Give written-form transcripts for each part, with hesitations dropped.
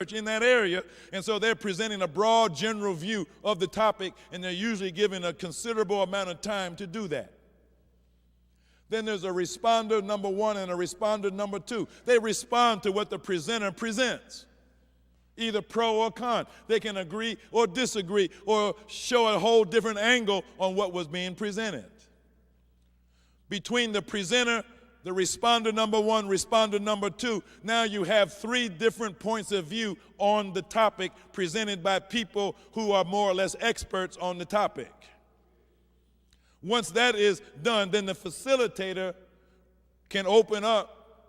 in that area, and so they're presenting a broad general view of the topic, and they're usually given a considerable amount of time to do that. Then there's a responder number one and a responder number two. They respond to what the presenter presents, either pro or con. They can agree or disagree or show a whole different angle on what was being presented. Between the presenter, the responder number one, responder number two, now you have three different points of view on the topic presented by people who are more or less experts on the topic. Once that is done, then the facilitator can open up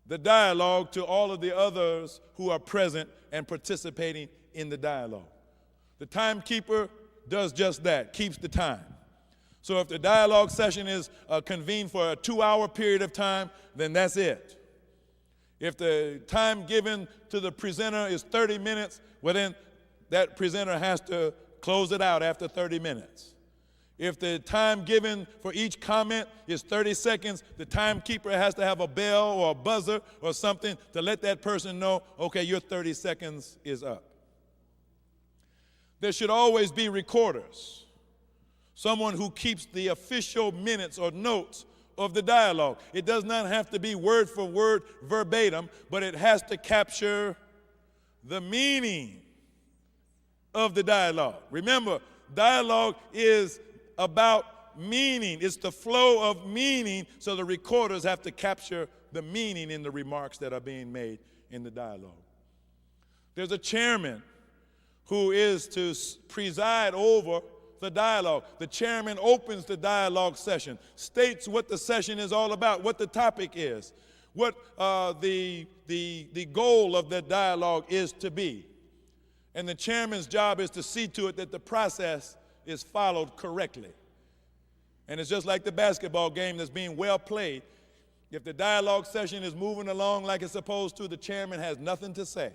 the dialogue to all of the others who are present and participating in the dialogue. The timekeeper does just that, keeps the time. So if the dialogue session is convened for a 2-hour period of time, then that's it. If the time given to the presenter is 30 minutes, well then that presenter has to close it out after 30 minutes. If the time given for each comment is 30 seconds, the timekeeper has to have a bell or a buzzer or something to let that person know, okay, your 30 seconds is up. There should always be recorders, someone who keeps the official minutes or notes of the dialogue. It does not have to be word for word verbatim, but it has to capture the meaning of the dialogue. Remember, dialogue is about meaning. It's the flow of meaning, so the recorders have to capture the meaning in the remarks that are being made in the dialogue. There's a chairman who is to preside over the dialogue. The chairman opens the dialogue session, states what the session is all about, what the topic is, what the goal of the dialogue is to be. And the chairman's job is to see to it that the process is followed correctly. And it's just like the basketball game that's being well played. If the dialogue session is moving along like it's supposed to, the chairman has nothing to say.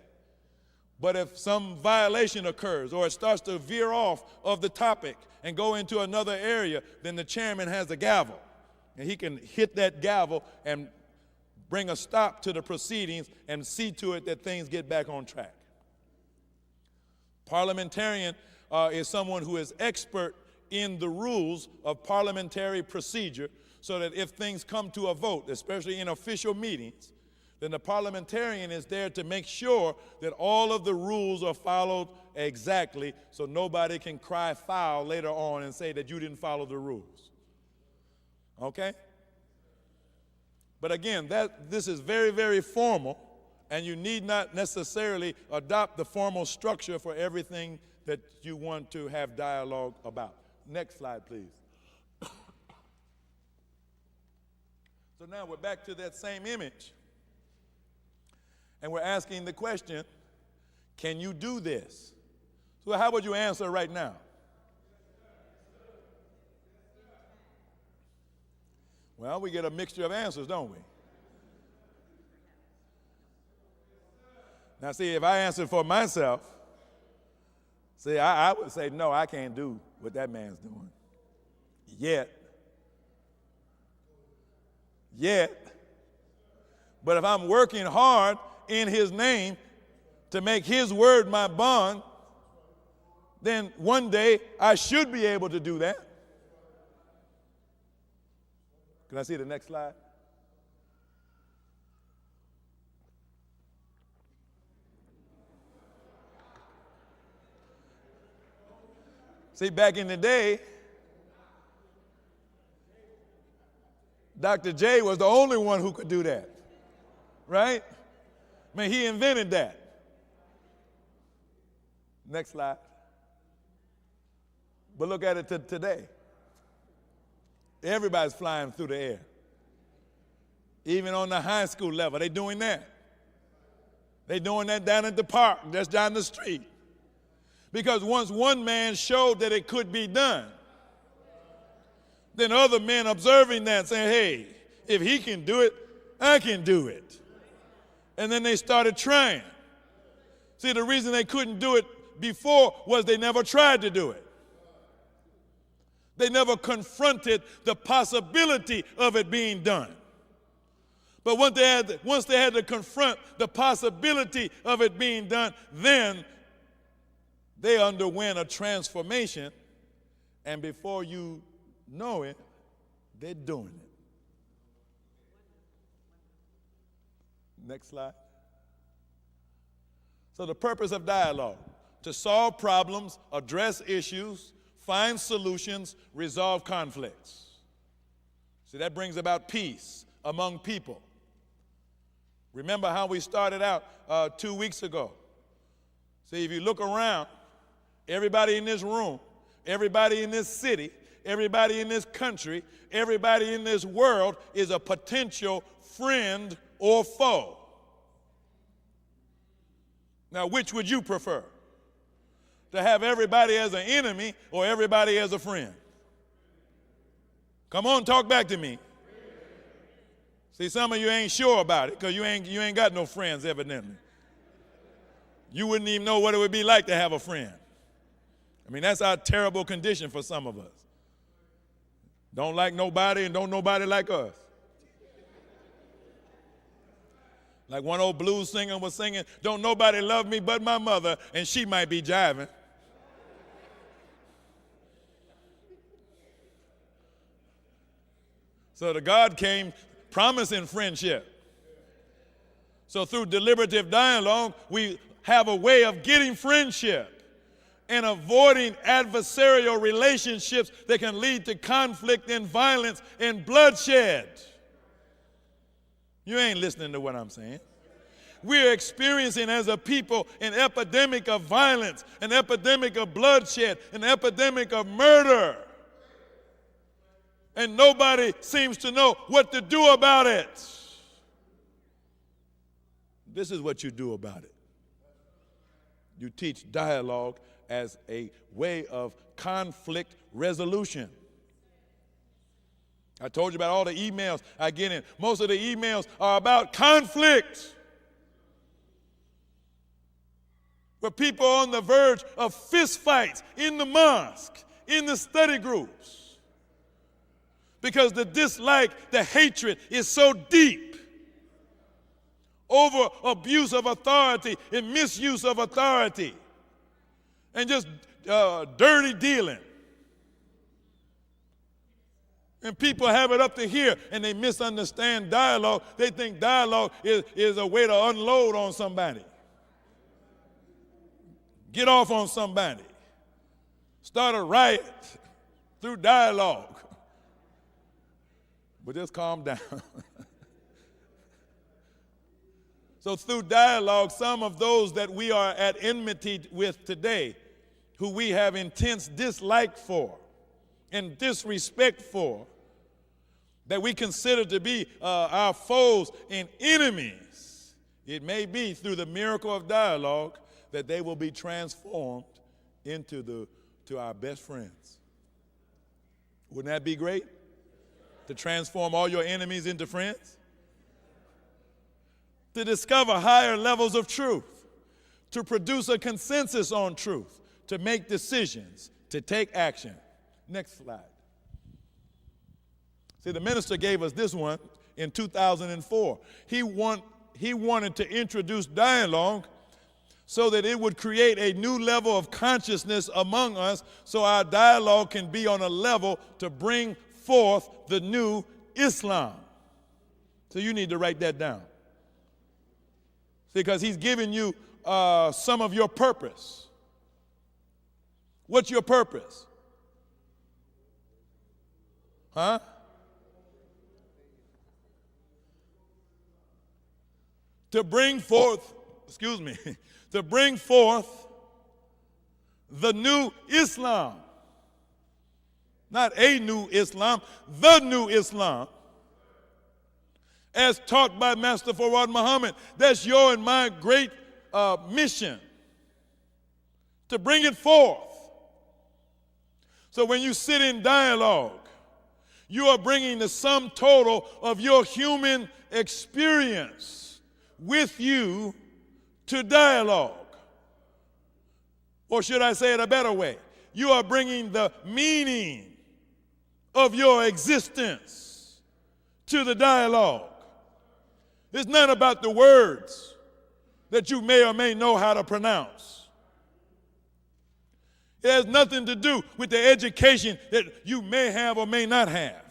But if some violation occurs or it starts to veer off of the topic and go into another area, then the chairman has a gavel. And he can hit that gavel and bring a stop to the proceedings and see to it that things get back on track. Parliamentarian is someone who is expert in the rules of parliamentary procedure, so that if things come to a vote, especially in official meetings, then the parliamentarian is there to make sure that all of the rules are followed exactly, so nobody can cry foul later on and say that you didn't follow the rules. Okay? But again, this is very, very formal, and you need not necessarily adopt the formal structure for everything that you want to have dialogue about. Next slide, please. So now we're back to that same image, and we're asking the question, can you do this? So how would you answer right now? Well, we get a mixture of answers, don't we? Now see, if I answered for myself, see, I would say, no, I can't do what that man's doing. Yet. But if I'm working hard in his name to make his word my bond, then one day I should be able to do that. Can I see the next slide? See, back in the day, Dr. J was the only one who could do that, right? I mean, he invented that. Next slide. But look at it today. Everybody's flying through the air. Even on the high school level, they're doing that. They're doing that down at the park, just down the street. Because once one man showed that it could be done, then other men observing that saying, hey, if he can do it, I can do it. And then they started trying. See, the reason they couldn't do it before was they never tried to do it. They never confronted the possibility of it being done. But once they had to confront the possibility of it being done, then they underwent a transformation, and before you know it, they're doing it. Next slide. So the purpose of dialogue: to solve problems, address issues, find solutions, resolve conflicts. See, that brings about peace among people. Remember how we started out 2 weeks ago. See, if you look around, everybody in this room, everybody in this city, everybody in this country, everybody in this world is a potential friend or foe. Now, which would you prefer? To have everybody as an enemy or everybody as a friend? Come on, talk back to me. See, some of you ain't sure about it because you ain't got no friends, evidently. You wouldn't even know what it would be like to have a friend. I mean, that's our terrible condition for some of us. Don't like nobody and don't nobody like us. Like one old blues singer was singing, "Don't nobody love me but my mother, and she might be jiving." So the God came promising friendship. So through deliberative dialogue, we have a way of getting friendship and avoiding adversarial relationships that can lead to conflict and violence and bloodshed. You ain't listening to what I'm saying. We're experiencing as a people an epidemic of violence, an epidemic of bloodshed, an epidemic of murder. And nobody seems to know what to do about it. This is what you do about it. You teach dialogue as a way of conflict resolution. I told you about all the emails I get in. Most of the emails are about conflict. Where people are on the verge of fist fights in the mosque, in the study groups. Because the dislike, the hatred is so deep over abuse of authority and misuse of authority and just dirty dealing. And people have it up to here, and they misunderstand dialogue. They think dialogue is a way to unload on somebody. Get off on somebody. Start a riot through dialogue. But just calm down. So through dialogue, some of those that we are at enmity with today, who we have intense dislike for and disrespect for, that we consider to be our foes and enemies, it may be through the miracle of dialogue that they will be transformed into our best friends. Wouldn't that be great? To transform all your enemies into friends? To discover higher levels of truth, to produce a consensus on truth, to make decisions, to take action. Next slide. See, the minister gave us this one in 2004. He wanted to introduce dialogue so that it would create a new level of consciousness among us, so our dialogue can be on a level to bring forth the new Islam. So you need to write that down. Because he's giving you some of your purpose. What's your purpose? Huh? To bring forth, to bring forth the new Islam. Not a new Islam, the new Islam. As taught by Master Fard Muhammad. That's your and my great mission. To bring it forth. So when you sit in dialogue, you are bringing the sum total of your human experience with you to dialogue. Or should I say it a better way? You are bringing the meaning of your existence to the dialogue. It's not about the words that you may or may know how to pronounce. It has nothing to do with the education that you may have or may not have.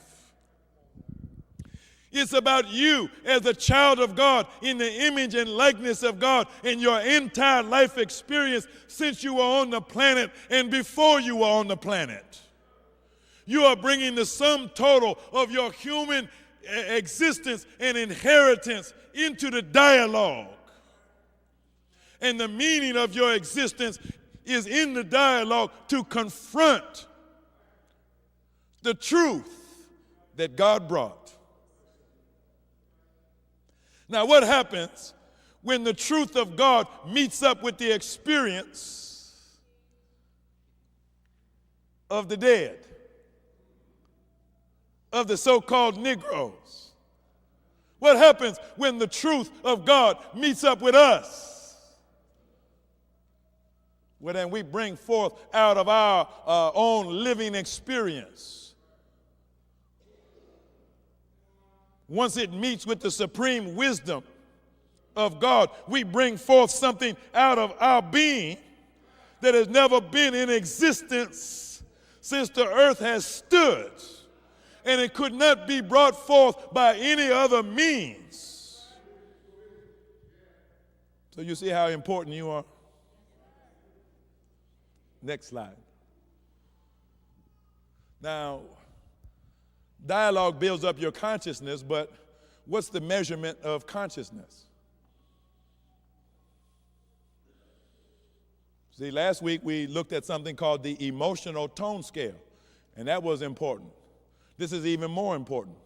It's about you as a child of God in the image and likeness of God in your entire life experience since you were on the planet and before you were on the planet. You are bringing the sum total of your human existence and inheritance into the dialogue. And the meaning of your existence is in the dialogue to confront the truth that God brought. Now, what happens when the truth of God meets up with the experience of the dead, of the so-called Negroes? What happens when the truth of God meets up with us? Well, then we bring forth out of our own living experience. Once it meets with the supreme wisdom of God, we bring forth something out of our being that has never been in existence since the earth has stood. And it could not be brought forth by any other means. So you see how important you are? Next slide. Now, dialogue builds up your consciousness, but what's the measurement of consciousness? See, last week we looked at something called the emotional tone scale, and that was important. This is even more important.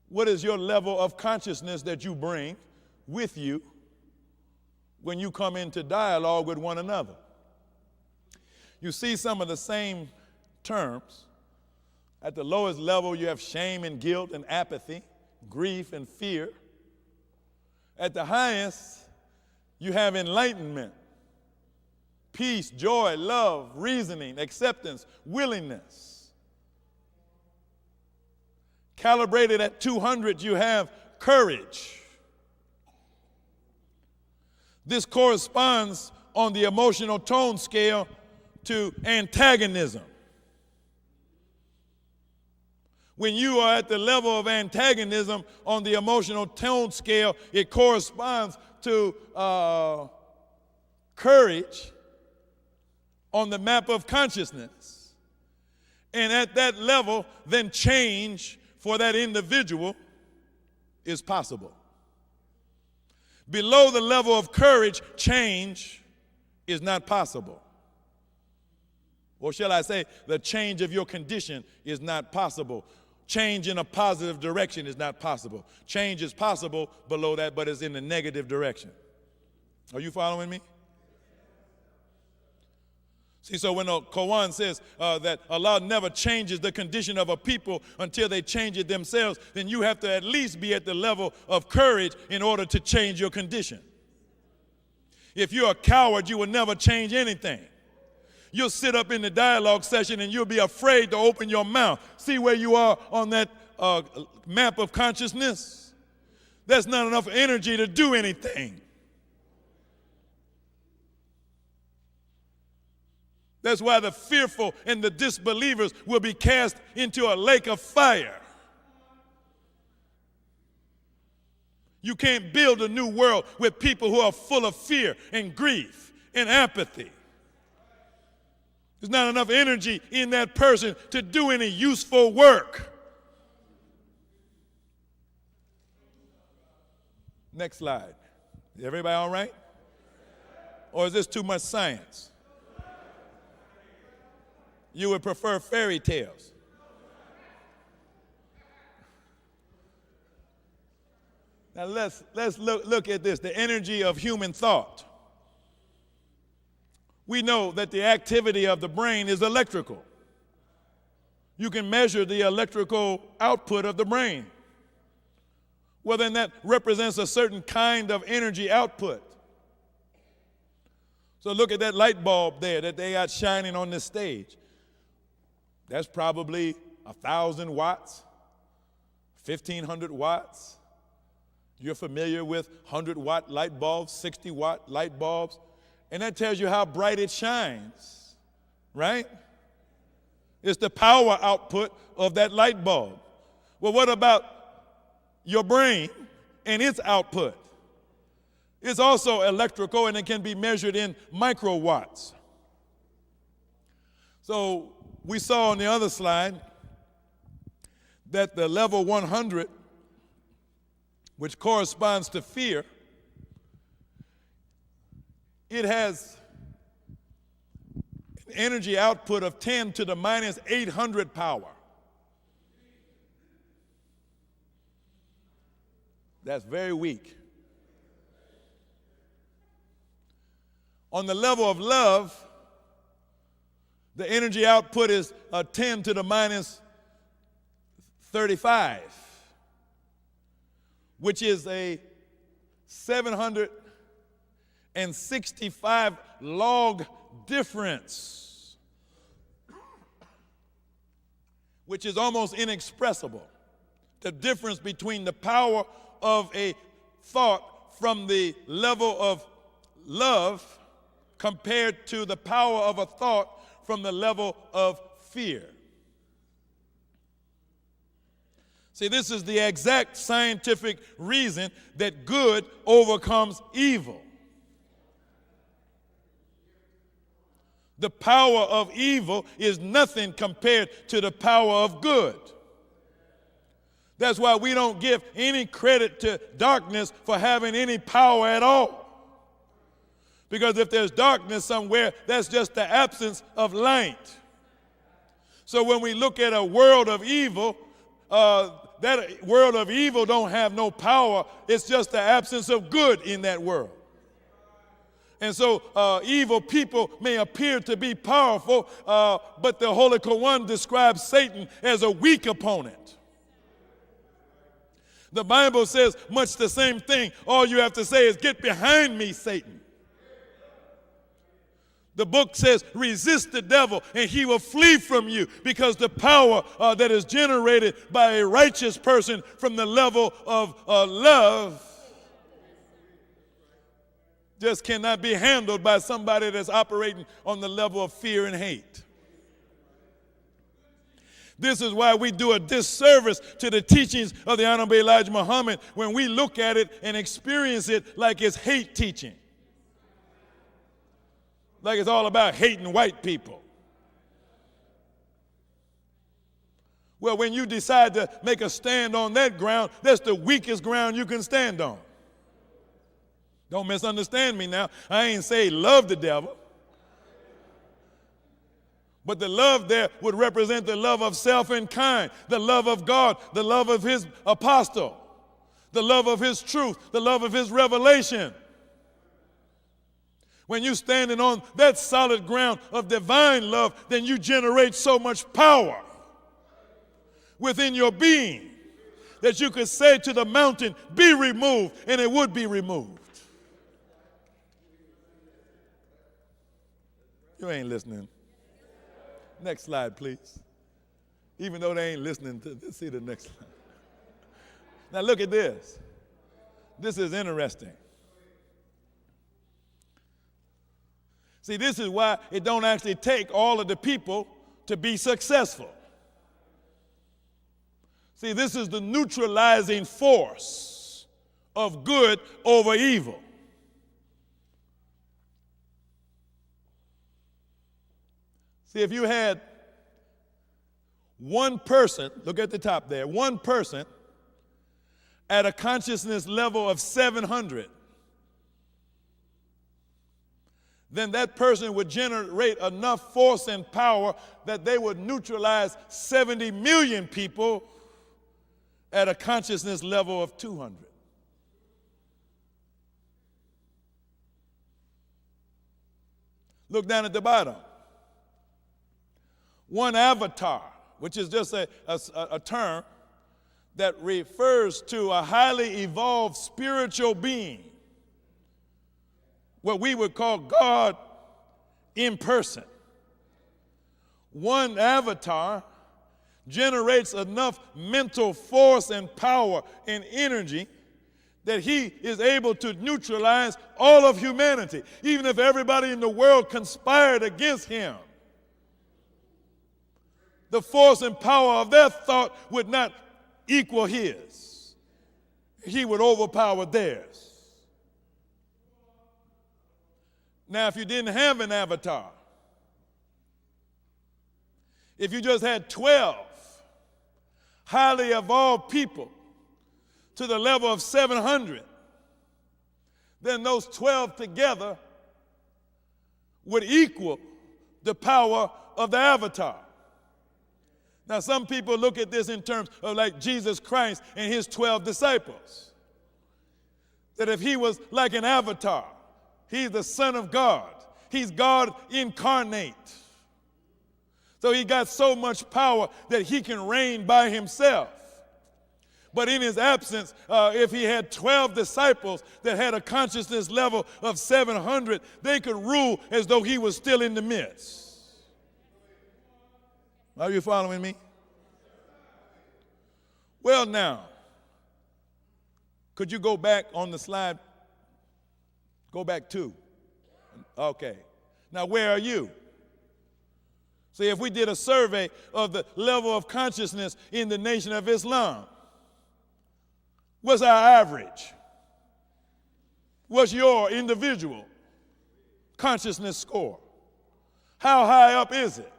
What is your level of consciousness that you bring with you when you come into dialogue with one another? You see some of the same terms. At the lowest level, you have shame and guilt and apathy, grief and fear. At the highest, you have enlightenment, peace, joy, love, reasoning, acceptance, willingness. Calibrated at 200, you have courage. This corresponds on the emotional tone scale to antagonism. When you are at the level of antagonism on the emotional tone scale, it corresponds to courage on the map of consciousness. And at that level, then change for that individual is possible. Below the level of courage, change is not possible. Or shall I say, the change of your condition is not possible. Change in a positive direction is not possible. Change is possible below that, but it's in the negative direction. Are you following me? See, so when the Quran says that Allah never changes the condition of a people until they change it themselves, then you have to at least be at the level of courage in order to change your condition. If you're a coward, you will never change anything. You'll sit up in the dialogue session and you'll be afraid to open your mouth. See where you are on that map of consciousness? There's not enough energy to do anything. That's why the fearful and the disbelievers will be cast into a lake of fire. You can't build a new world with people who are full of fear and grief and apathy. There's not enough energy in that person to do any useful work. Next slide. Is everybody all right? Or is this too much science? You would prefer fairy tales. Now let's look at this, the energy of human thought. We know that the activity of the brain is electrical. You can measure the electrical output of the brain. Well, then that represents a certain kind of energy output. So look at that light bulb there that they got shining on this stage. That's probably 1,000 watts, 1,500 watts. You're familiar with 100-watt light bulbs, 60-watt light bulbs, and that tells you how bright it shines, right? It's the power output of that light bulb. Well, what about your brain and its output? It's also electrical, and it can be measured in microwatts. So we saw on the other slide that the level 100, which corresponds to fear, it has an energy output of 10 to the minus 800 power. That's very weak. On the level of love, the energy output is 10 to the minus 35, which is a 765 log difference, which is almost inexpressible. The difference between the power of a thought from the level of love compared to the power of a thought from the level of fear. See, this is the exact scientific reason that good overcomes evil. The power of evil is nothing compared to the power of good. That's why we don't give any credit to darkness for having any power at all. Because if there's darkness somewhere, that's just the absence of light. So when we look at a world of evil, that world of evil don't have no power. It's just the absence of good in that world. And so evil people may appear to be powerful, but the Holy Quran describes Satan as a weak opponent. The Bible says much the same thing. All you have to say is, "Get behind me, Satan." The book says, resist the devil and he will flee from you, because the power that is generated by a righteous person from the level of love just cannot be handled by somebody that's operating on the level of fear and hate. This is why we do a disservice to the teachings of the Honorable Elijah Muhammad when we look at it and experience it like it's hate teaching. Like it's all about hating white people. Well, when you decide to make a stand on that ground, that's the weakest ground you can stand on. Don't misunderstand me now. I ain't say love the devil. But the love there would represent the love of self and kind, the love of God, the love of his apostle, the love of his truth, the love of his revelation. When you're standing on that solid ground of divine love, then you generate so much power within your being that you could say to the mountain, "Be removed," and it would be removed. You ain't listening. Next slide, please. Even though they ain't listening, see the next slide. Now look at this. This is interesting. See, this is why it don't actually take all of the people to be successful. See, this is the neutralizing force of good over evil. See, if you had one person, look at the top there, one person at a consciousness level of 700, then that person would generate enough force and power that they would neutralize 70 million people at a consciousness level of 200. Look down at the bottom. One avatar, which is just a term that refers to a highly evolved spiritual being, what we would call God in person. One avatar generates enough mental force and power and energy that he is able to neutralize all of humanity, even if everybody in the world conspired against him. The force and power of their thought would not equal his. He would overpower theirs. Now, if you didn't have an avatar, if you just had 12 highly evolved people to the level of 700, then those 12 together would equal the power of the avatar. Now, some people look at this in terms of like Jesus Christ and his 12 disciples. That if he was like an avatar, he's the Son of God. He's God incarnate. So he got so much power that he can reign by himself. But in his absence, if he had 12 disciples that had a consciousness level of 700, they could rule as though he was still in the midst. Are you following me? Well, now, could you go back on the slide? Go back 2. Okay. Now, where are you? See, if we did a survey of the level of consciousness in the Nation of Islam, what's our average? What's your individual consciousness score? How high up is it?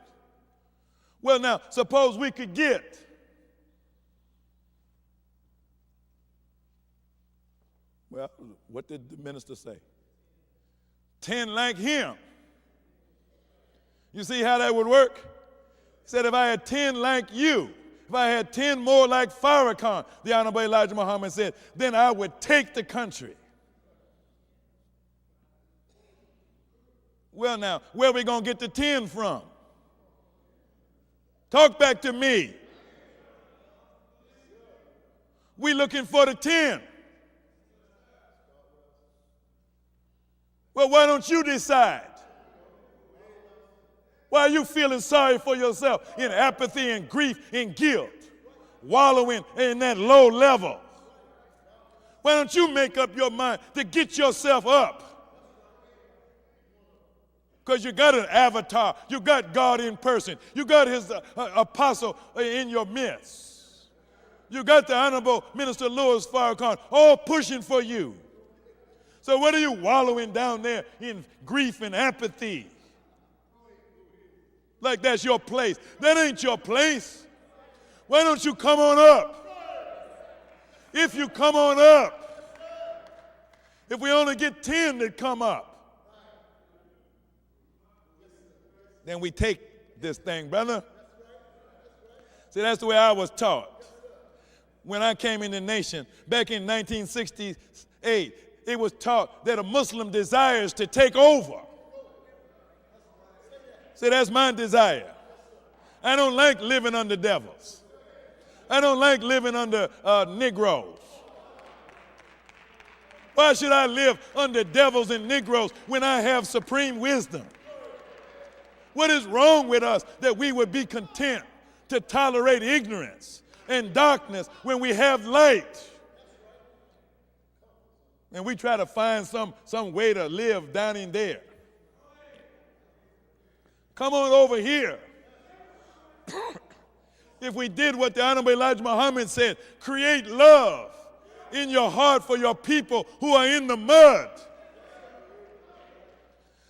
Well, now, suppose we could get what did the minister say? 10 like him. You see how that would work? He said if I had 10 like you, if I had 10 more like Farrakhan, the Honorable Elijah Muhammad said, then I would take the country. Well, now, where are we going to get the 10 from? Talk back to me. We looking for the 10. Well, why don't you decide? Why are you feeling sorry for yourself in apathy and grief and guilt, wallowing in that low level? Why don't you make up your mind to get yourself up? Because you got an avatar. You got God in person. You got his apostle in your midst. You got the Honorable Minister Louis Farrakhan all pushing for you. So what are you wallowing down there in grief and apathy? Like that's your place. That ain't your place. Why don't you come on up? If you come on up, if we only get 10 that come up, then we take this thing, brother. See, that's the way I was taught. When I came in the nation back in 1968, it was taught that a Muslim desires to take over. See, that's my desire. I don't like living under devils. I don't like living under Negroes. Why should I live under devils and Negroes when I have supreme wisdom? What is wrong with us that we would be content to tolerate ignorance and darkness when we have light? And we try to find some way to live down in there. Come on over here. If we did what the Honorable Elijah Muhammad said, create love in your heart for your people who are in the mud.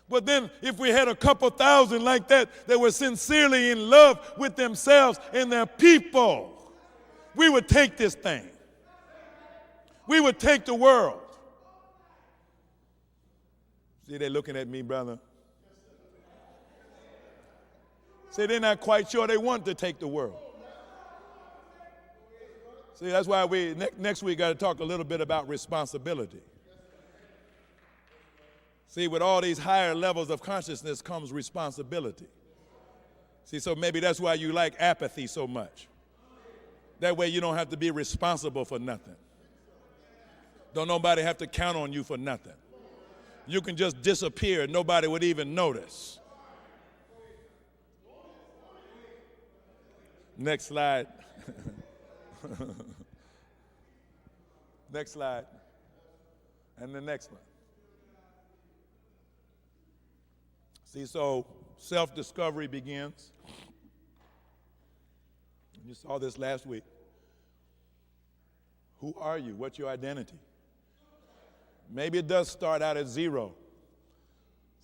But then if we had a couple thousand like that were sincerely in love with themselves and their people, we would take this thing. We would take the world. See, they're looking at me, brother. See, they're not quite sure they want to take the world. See, that's why we next week got to talk a little bit about responsibility. See, with all these higher levels of consciousness comes responsibility. See, so maybe that's why you like apathy so much. That way you don't have to be responsible for nothing. Don't nobody have to count on you for nothing. You can just disappear and nobody would even notice. Next slide. Next slide. And the next one. See, so self-discovery begins. You saw this last week. Who are you? What's your identity? Maybe it does start out at zero.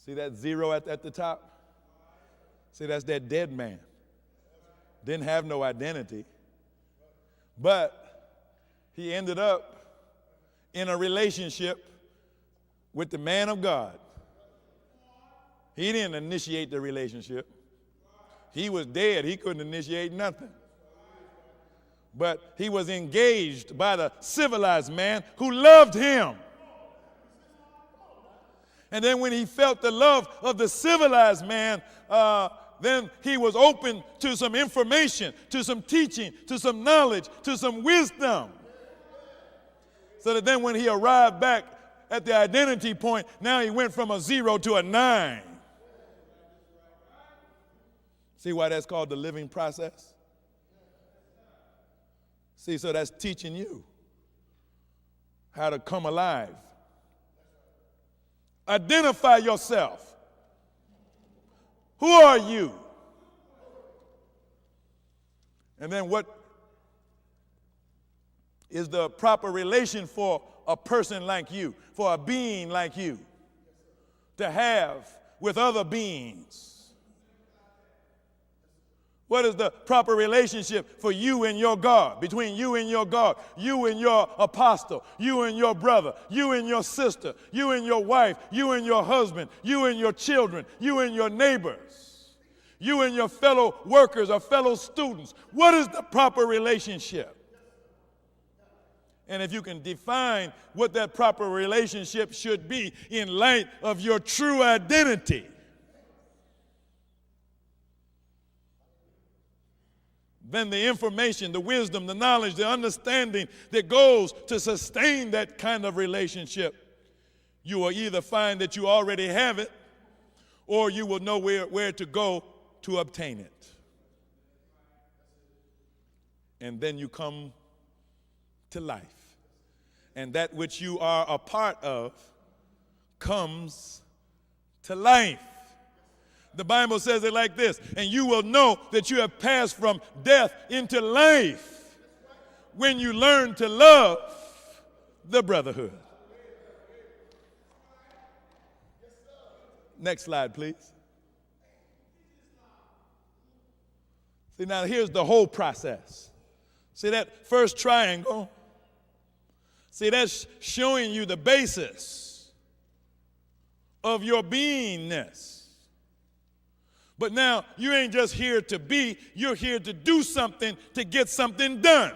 See that zero at the top? See, that's that dead man. Didn't have no identity. But he ended up in a relationship with the man of God. He didn't initiate the relationship. He was dead. He couldn't initiate nothing. But he was engaged by the civilized man who loved him. And then when he felt the love of the civilized man, then he was open to some information, to some teaching, to some knowledge, to some wisdom. So that then when he arrived back at the identity point, now he went from a 0 to a 9. See why that's called the living process? See, so that's teaching you how to come alive. Identify yourself. Who are you? And then what is the proper relation for a person like you, for a being like you, to have with other beings? What is the proper relationship for you and your God, between you and your God, you and your apostle, you and your brother, you and your sister, you and your wife, you and your husband, you and your children, you and your neighbors, you and your fellow workers or fellow students? What is the proper relationship? And if you can define what that proper relationship should be in light of your true identity, then the information, the wisdom, the knowledge, the understanding that goes to sustain that kind of relationship, you will either find that you already have it, or you will know where to go to obtain it. And then you come to life. And that which you are a part of comes to life. The Bible says it like this: and you will know that you have passed from death into life when you learn to love the brotherhood. Next slide, please. See, now here's the whole process. See that first triangle? See, that's showing you the basis of your beingness. But now, you ain't just here to be, you're here to do something, to get something done.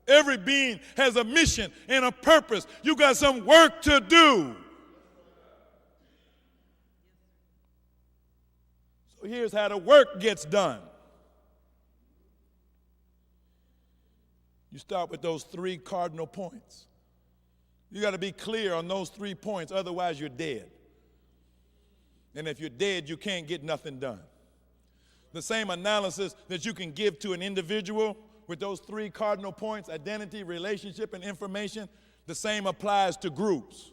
Every being has a mission and a purpose. You got some work to do. So here's how the work gets done. You start with those 3 cardinal points. You got to be clear on those 3 points, otherwise you're dead. And if you're dead, you can't get nothing done. The same analysis that you can give to an individual with those 3 cardinal points, identity, relationship, and information, the same applies to groups.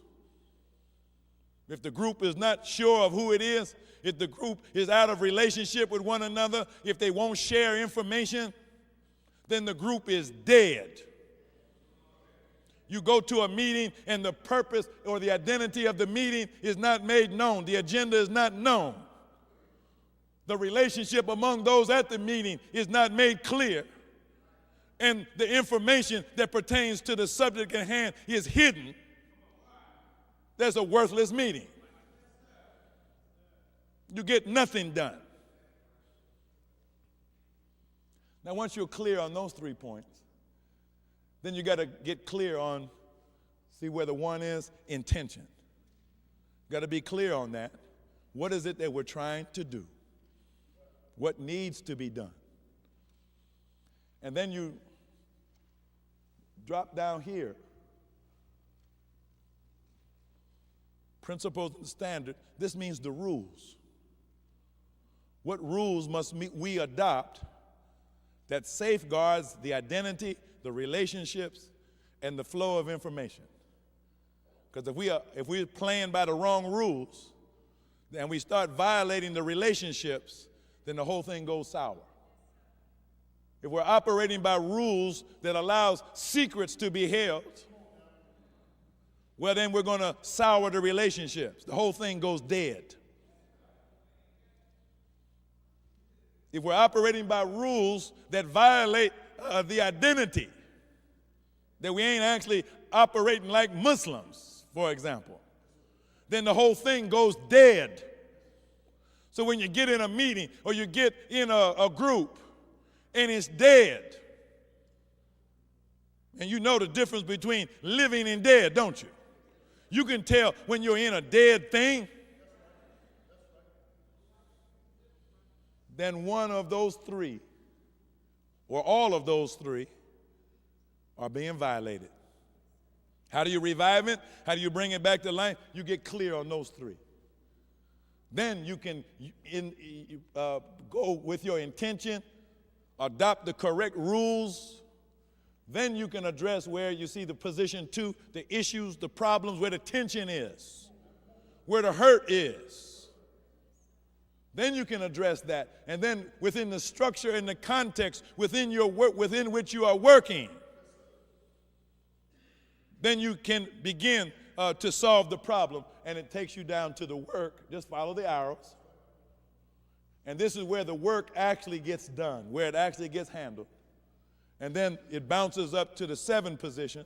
If the group is not sure of who it is, if the group is out of relationship with one another, if they won't share information, then the group is dead. You go to a meeting and the purpose or the identity of the meeting is not made known. The agenda is not known. The relationship among those at the meeting is not made clear. And the information that pertains to the subject at hand is hidden. That's a worthless meeting. You get nothing done. Now, once you're clear on those 3 points, then you got to get clear on, see where the one is, intention. Got to be clear on that. What is it that we're trying to do? What needs to be done? And then you drop down here. Principles and standard. This means the rules. What rules must we adopt that safeguards the identity, the relationships, and the flow of information. Because if we're playing by the wrong rules, and we start violating the relationships, then the whole thing goes sour. If we're operating by rules that allows secrets to be held, well, then we're going to sour the relationships. The whole thing goes dead. If we're operating by rules that violate the identity, that we ain't actually operating like Muslims, for example, then the whole thing goes dead. So when you get in a meeting or you get in a group and it's dead, and you know the difference between living and dead, don't you? You can tell when you're in a dead thing. Then one of those three, or all of those three, are being violated. How do you revive it? How do you bring it back to life? You get clear on those three. Then you can go with your intention, adopt the correct rules. Then you can address where you see the position 2, the issues, the problems, where the tension is, where the hurt is. Then you can address that. And then within the structure and the context within your work, within which you are working, then you can begin to solve the problem. And it takes you down to the work. Just follow the arrows. And this is where the work actually gets done, where it actually gets handled. And then it bounces up to the 7 position,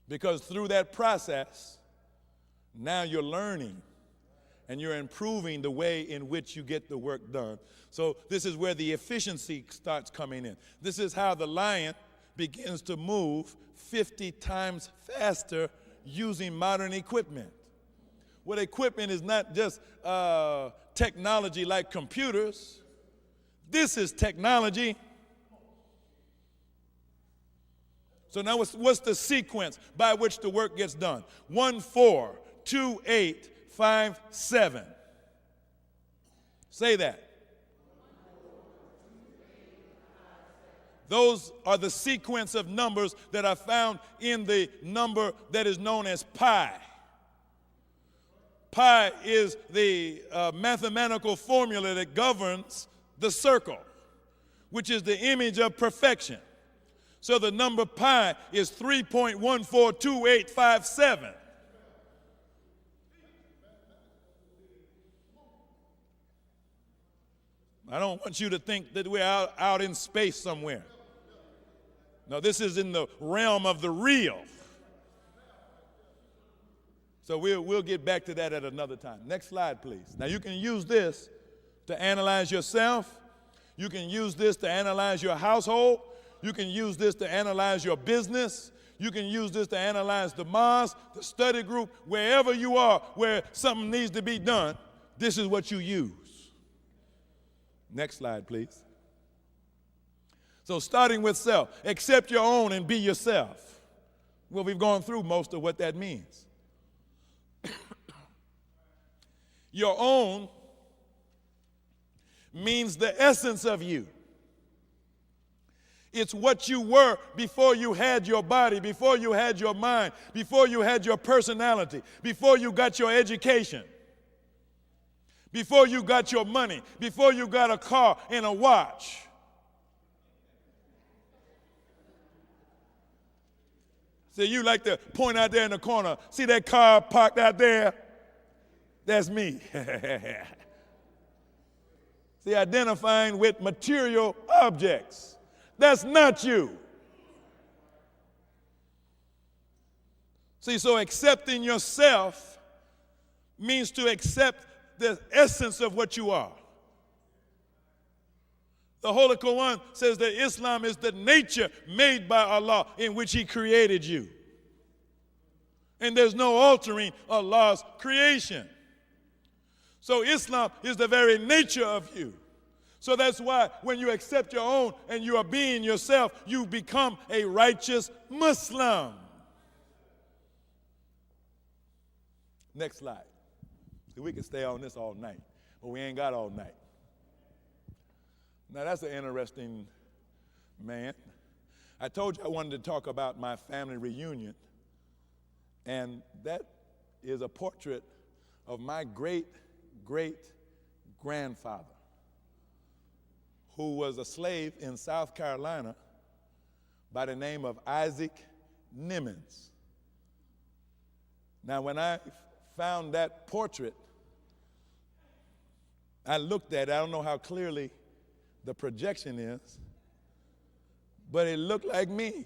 because through that process, now you're learning and you're improving the way in which you get the work done. So this is where the efficiency starts coming in. This is how the lion begins to move 50 times faster using modern equipment. Well, equipment is not just technology like computers. This is technology. So now what's the sequence by which the work gets done? 1, 4, 2, 8, 5, 7. Say that. Those are the sequence of numbers that are found in the number that is known as pi. Pi is the mathematical formula that governs the circle, which is the image of perfection. So the number pi is 3.142857. I don't want you to think that we're out in space somewhere. No, this is in the realm of the real. So we'll get back to that at another time. Next slide, please. Now you can use this to analyze yourself. You can use this to analyze your household. You can use this to analyze your business. You can use this to analyze the mosque, the study group, wherever you are, where something needs to be done. This is what you use. Next slide, please. So starting with self, accept your own and be yourself. Well, we've gone through most of what that means. Your own means the essence of you. It's what you were before you had your body, before you had your mind, before you had your personality, before you got your education, before you got your money, before you got a car and a watch. So you like to point out there in the corner, see that car parked out there? That's me. See, identifying with material objects. That's not you. See, so accepting yourself means to accept the essence of what you are. The Holy Quran says that Islam is the nature made by Allah in which He created you. And there's no altering Allah's creation. So Islam is the very nature of you. So that's why when you accept your own and you are being yourself, you become a righteous Muslim. Next slide. See, we can stay on this all night, but we ain't got all night. Now that's an interesting man. I told you I wanted to talk about my family reunion, and that is a portrait of my great-great-grandfather, who was a slave in South Carolina by the name of Isaac Nimmons. Now, when I found that portrait, I looked at it. I don't know how clearly the projection is, but it looked like me.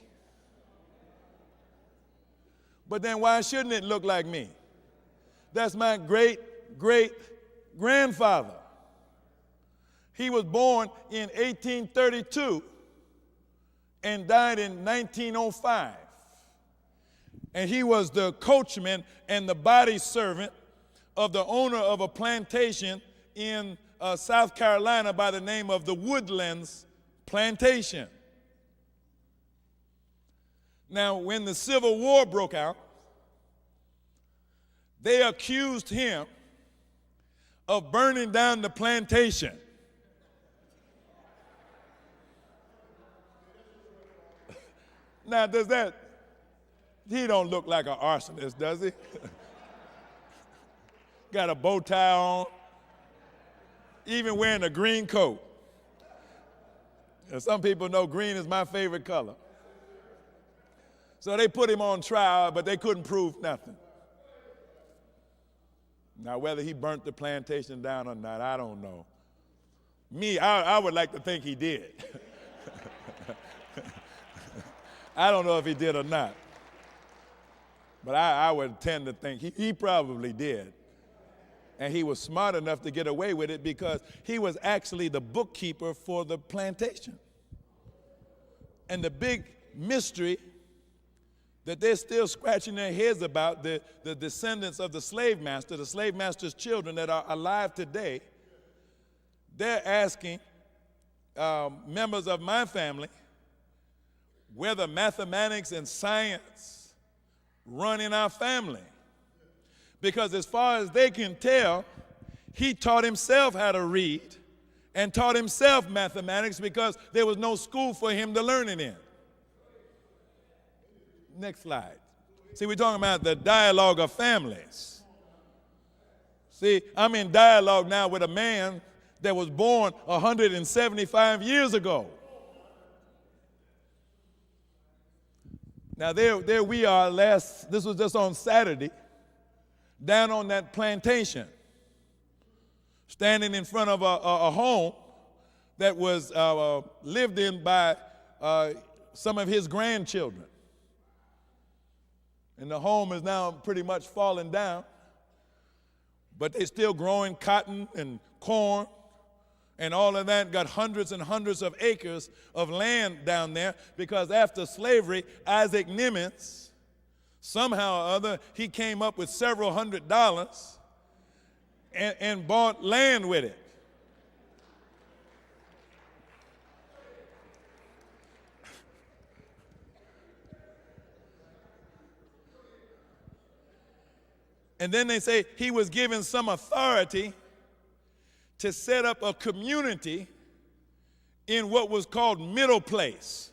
But then why shouldn't it look like me? That's my great-great-grandfather. He was born in 1832 and died in 1905. And he was the coachman and the body servant of the owner of a plantation in South Carolina by the name of the Woodlands Plantation. Now, when the Civil War broke out, they accused him of burning down the plantation. Now, he don't look like an arsonist, does he? Got a bow tie on, even wearing a green coat. And some people know green is my favorite color. So they put him on trial, but they couldn't prove nothing. Now, whether he burnt the plantation down or not, I don't know. Me, I would like to think he did. I don't know if he did or not. But I would tend to think he probably did. And he was smart enough to get away with it because he was actually the bookkeeper for the plantation. And the big mystery that they're still scratching their heads about, the descendants of the slave master's children that are alive today, they're asking members of my family whether mathematics and science run in our family. Because as far as they can tell, he taught himself how to read and taught himself mathematics because there was no school for him to learn it in. Next slide. See, we're talking about the dialogue of families. See, I'm in dialogue now with a man that was born 175 years ago. Now, there we are this was just on Saturday, down on that plantation, standing in front of a home that was lived in by some of his grandchildren. And the home is now pretty much fallen down, but they're still growing cotton and corn and all of that, got hundreds and hundreds of acres of land down there because after slavery, Isaac Nimmons, somehow or other, he came up with several $100s and bought land with it. And then they say he was given some authority to set up a community in what was called Middle Place.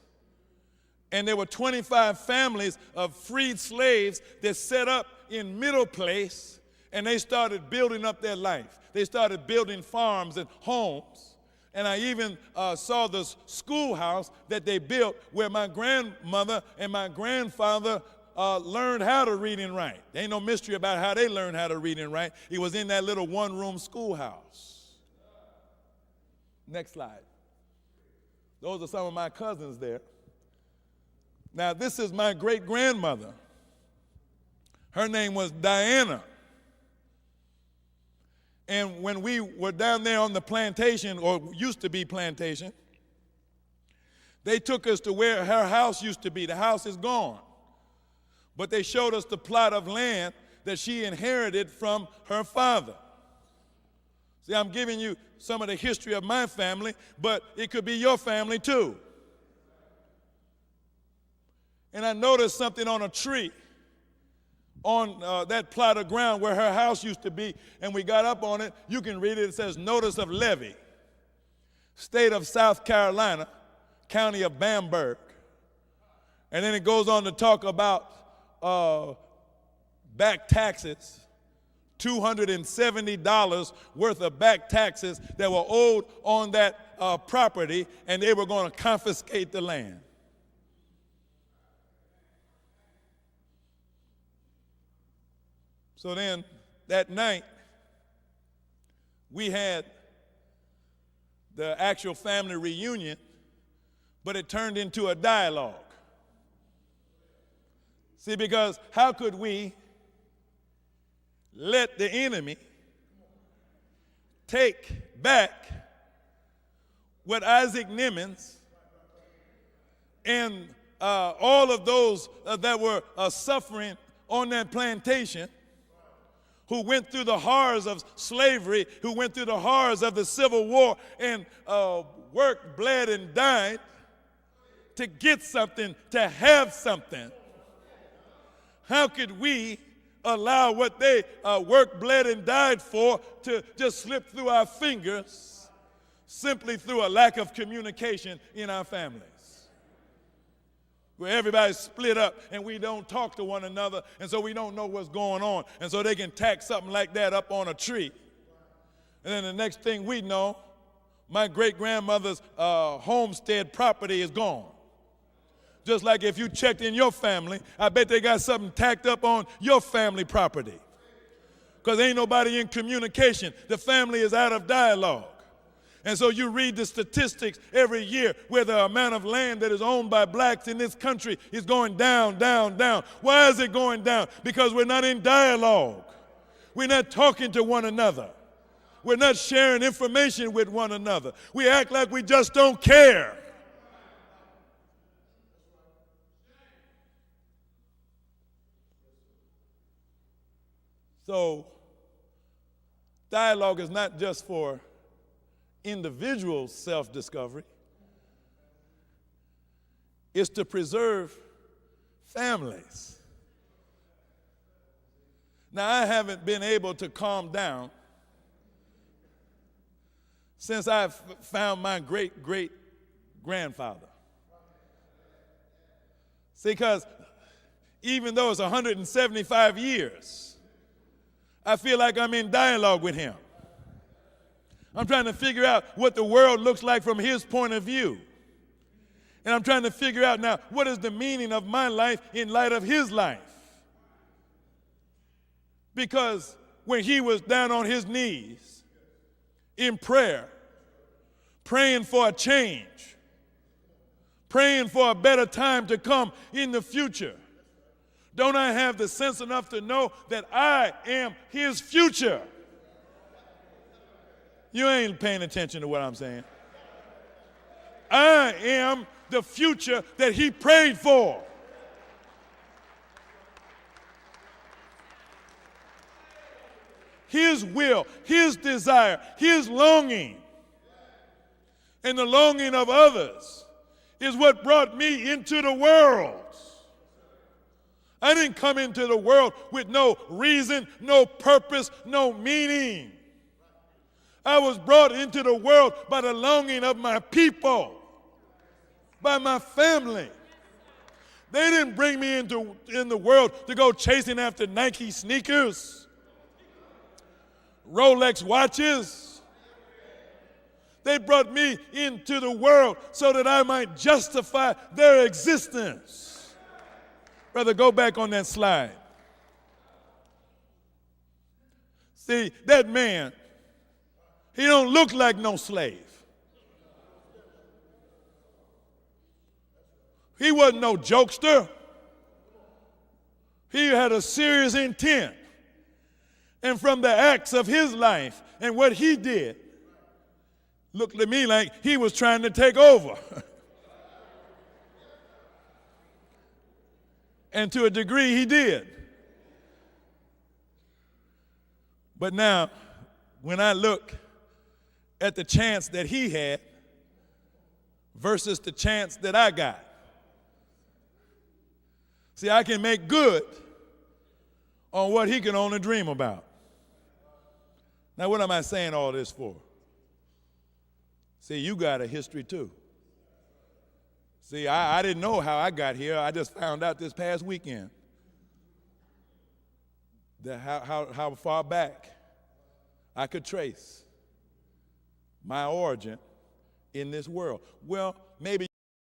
And there were 25 families of freed slaves that set up in Middle Place, and they started building up their life. They started building farms and homes. And I even saw this schoolhouse that they built where my grandmother and my grandfather learned how to read and write. There ain't no mystery about how they learned how to read and write. It was in that little one-room schoolhouse. Next slide. Those are some of my cousins there. Now, this is my great-grandmother. Her name was Diana. And when we were down there on the plantation, or used to be plantation, they took us to where her house used to be. The house is gone. But they showed us the plot of land that she inherited from her father. See, I'm giving you some of the history of my family, but it could be your family too. And I noticed something on a tree on that plot of ground where her house used to be, and we got up on it. You can read it. It says, "Notice of levy." state of South Carolina, county of Bamberg. And then it goes on to talk about back taxes, $270 worth of back taxes that were owed on that property, and they were going to confiscate the land. So then that night, we had the actual family reunion, but it turned into a dialogue. See, because how could we let the enemy take back what Isaac Nimmons and all of those that were suffering on that plantation, who went through the horrors of slavery, who went through the horrors of the Civil War, and worked, bled, and died to get something, to have something? How could we allow what they worked, bled, and died for to just slip through our fingers simply through a lack of communication in our families? Where everybody's split up and we don't talk to one another, and so we don't know what's going on. And so they can tack something like that up on a tree. And then the next thing we know, my great-grandmother's homestead property is gone. Just like if you checked in your family, I bet they got something tacked up on your family property. Because ain't nobody in communication. The family is out of dialogue. And so you read the statistics every year where the amount of land that is owned by blacks in this country is going down, down, down. Why is it going down? Because we're not in dialogue. We're not talking to one another. We're not sharing information with one another. We act like we just don't care. So dialogue is not just for individual self-discovery. It's to preserve families. Now, I haven't been able to calm down since I found my great-great-grandfather. See, because even though it's 175 years, I feel like I'm in dialogue with him. I'm trying to figure out what the world looks like from his point of view. And I'm trying to figure out now, what is the meaning of my life in light of his life? Because when he was down on his knees in prayer, praying for a change, praying for a better time to come in the future, don't I have the sense enough to know that I am his future? You ain't paying attention to what I'm saying. I am the future that he prayed for. His will, his desire, his longing, and the longing of others is what brought me into the world. I didn't come into the world with no reason, no purpose, no meaning. I was brought into the world by the longing of my people, by my family. They didn't bring me in the world to go chasing after Nike sneakers, Rolex watches. They brought me into the world so that I might justify their existence. Brother, go back on that slide. See, that man, he don't look like no slave. He wasn't no jokester. He had a serious intent. And from the acts of his life and what he did, looked to me like he was trying to take over. And to a degree, he did. But now, when I look at the chance that he had versus the chance that I got, see, I can make good on what he can only dream about. Now, what am I saying all this for? See, you got a history too. See, I didn't know how I got here. I just found out this past weekend that how far back I could trace my origin in this world. Well, maybe